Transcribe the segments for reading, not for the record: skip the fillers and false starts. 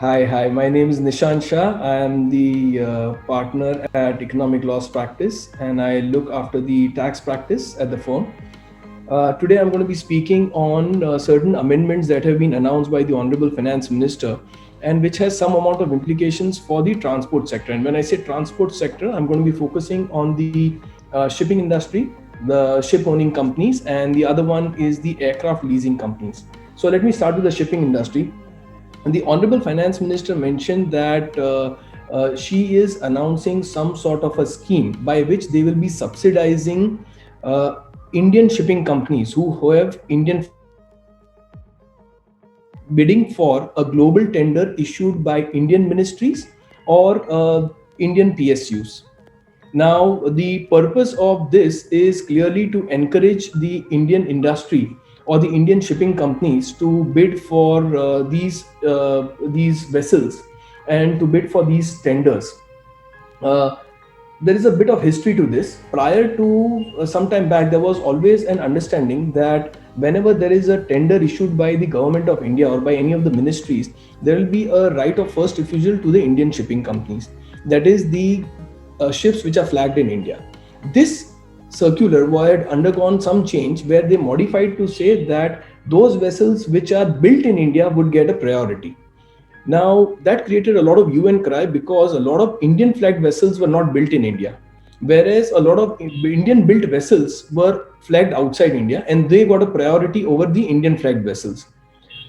Hi. My name is Nishant Shah. I am the partner at Economic Loss Practice, and I look after the tax practice at the firm. Today, I'm going to be speaking on certain amendments that have been announced by the Honorable Finance Minister, and which has some amount of implications for the transport sector. And when I say transport sector, I'm going to be focusing on the shipping industry, the ship owning companies, and the other one is the aircraft leasing companies. So let me start with the shipping industry. And the Honorable Finance Minister mentioned that she is announcing some sort of a scheme by which they will be subsidizing uh, Indian shipping companies who have Indian flag vessels bidding for a global tender issued by Indian ministries or Indian PSUs. Now, the purpose of this is clearly to encourage the Indian industry or the Indian shipping companies to bid for these vessels and to bid for these tenders. Uh, there is a bit of history to this. Prior to some time back, there was always an understanding that whenever there is a tender issued by the government of India or by any of the ministries, there will be a right of first refusal to the Indian shipping companies. That is the ships which are flagged in India. This circular had undergone some change where they modified to say that those vessels which are built in India would get a priority. Now, that created a lot of hue and cry because a lot of Indian flagged vessels were not built in India, whereas a lot of Indian built vessels were flagged outside India and they got a priority over the Indian flagged vessels.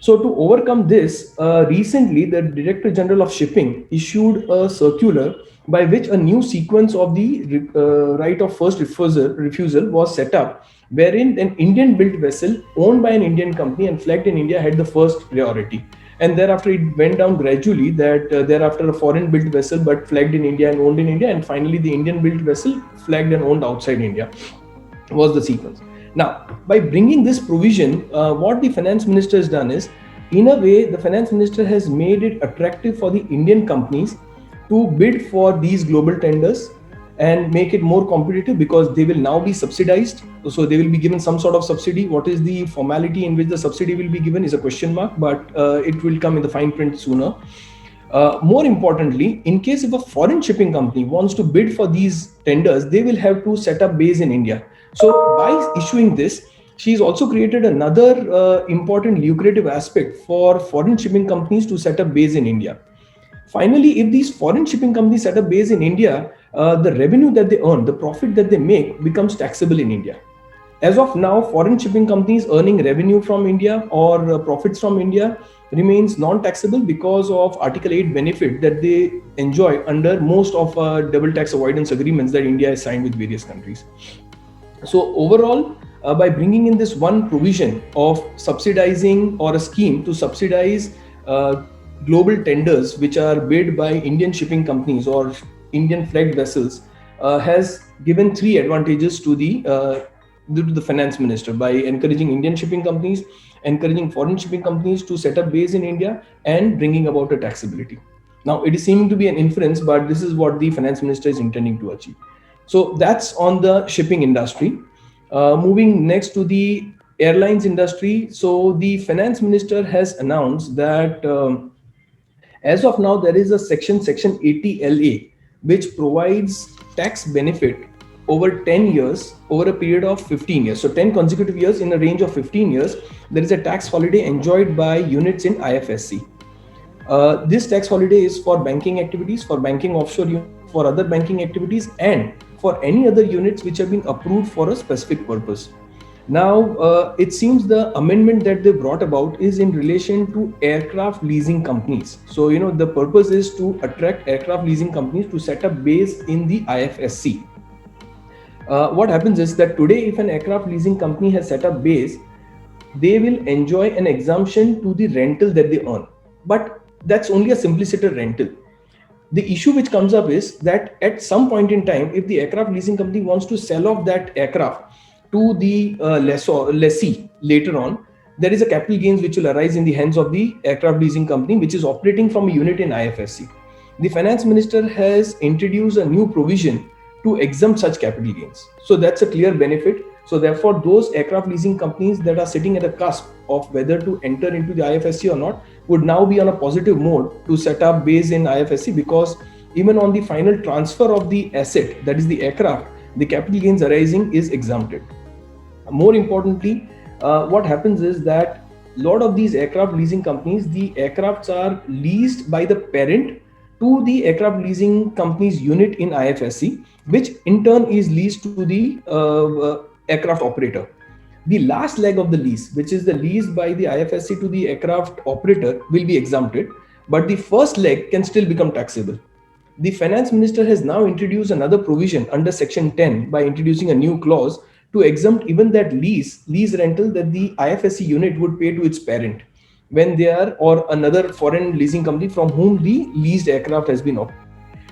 So, to overcome this, recently the Director General of Shipping issued a circular by which a new sequence of the right of first refusal was set up, wherein an Indian built vessel owned by an Indian company and flagged in India had the first priority. And thereafter, it went down gradually that thereafter a foreign built vessel but flagged in India and owned in India, and finally the Indian built vessel flagged and owned outside India was the sequence. Now, by bringing this provision, what the finance minister has done is, in a way, the finance minister has made it attractive for the Indian companies to bid for these global tenders and make it more competitive because they will now be subsidized. So they will be given some sort of subsidy. What is the formality in which the subsidy will be given is a question mark, but it will come in the fine print sooner. More importantly, in case if a foreign shipping company wants to bid for these tenders, they will have to set up base in India. So by issuing this, she's also created another important lucrative aspect for foreign shipping companies to set up base in India. Finally, if these foreign shipping companies set up base in India, the revenue that they earn, the profit that they make becomes taxable in India. As of now, foreign shipping companies earning revenue from India or profits from India remains non-taxable because of Article 8 benefit that they enjoy under most of double tax avoidance agreements that India has signed with various countries. So overall, by bringing in this one provision of subsidizing or a scheme to subsidize global tenders which are bid by Indian shipping companies or Indian flagged vessels, has given three advantages to the finance minister by encouraging Indian shipping companies, encouraging foreign shipping companies to set up base in India, and bringing about a taxability. Now, it is seeming to be an inference, but this is what the finance minister is intending to achieve. So that's on the shipping industry. Moving next to the airlines industry. So the finance minister has announced that as of now, there is a section 80 LA, which provides tax benefit over 10 years, over a period of 15 years. So 10 consecutive years in a range of 15 years, there is a tax holiday enjoyed by units in IFSC. This tax holiday is for banking activities, for banking offshore units, for other banking activities, and for any other units which have been approved for a specific purpose. Now, it seems the amendment that they brought about is in relation to aircraft leasing companies. So, the purpose is to attract aircraft leasing companies to set up base in the IFSC. What happens is that today, if an aircraft leasing company has set up base, they will enjoy an exemption to the rental that they earn. But that's only a simpliciter rental. The issue which comes up is that at some point in time, if the aircraft leasing company wants to sell off that aircraft to the lessee later on, there is a capital gains which will arise in the hands of the aircraft leasing company, which is operating from a unit in IFSC. the finance minister has introduced a new provision to exempt such capital gains. So that's a clear benefit. So therefore, those aircraft leasing companies that are sitting at the cusp of whether to enter into the IFSC or not would now be on a positive mode to set up base in IFSC, because even on the final transfer of the asset, that is the aircraft, the capital gains arising is exempted. More importantly, what happens is that a lot of these aircraft leasing companies, the aircrafts are leased by the parent to the aircraft leasing company's unit in IFSC, which in turn is leased to the aircraft operator. The last leg of the lease, which is the lease by the IFSC to the aircraft operator, will be exempted, but the first leg can still become taxable. The finance minister has now introduced another provision under section 10 by introducing a new clause to exempt even that lease rental that the IFSC unit would pay to its parent when they are, or another foreign leasing company from whom the leased aircraft has been operated.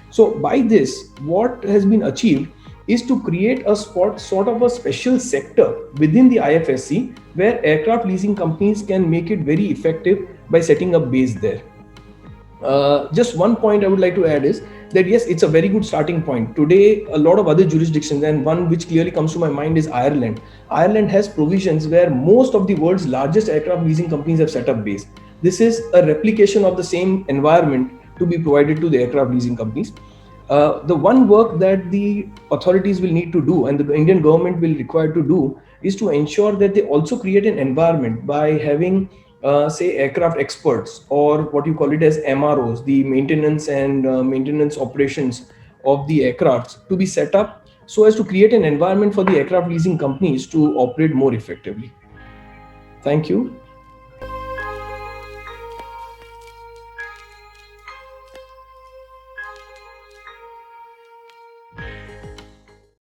So by this, what has been achieved is to create a sort of a special sector within the IFSC where aircraft leasing companies can make it very effective by setting up base there. Just one point I would like to add is that yes, it's a very good starting point. Today, a lot of other jurisdictions, and one which clearly comes to my mind is Ireland. Ireland has provisions where most of the world's largest aircraft leasing companies have set up base. This is a replication of the same environment to be provided to the aircraft leasing companies. The one work that the authorities will need to do and the Indian government will require to do is to ensure that they also create an environment by having say aircraft experts, or what you call it as MROs, the maintenance and maintenance operations of the aircrafts, to be set up so as to create an environment for the aircraft leasing companies to operate more effectively. Thank you.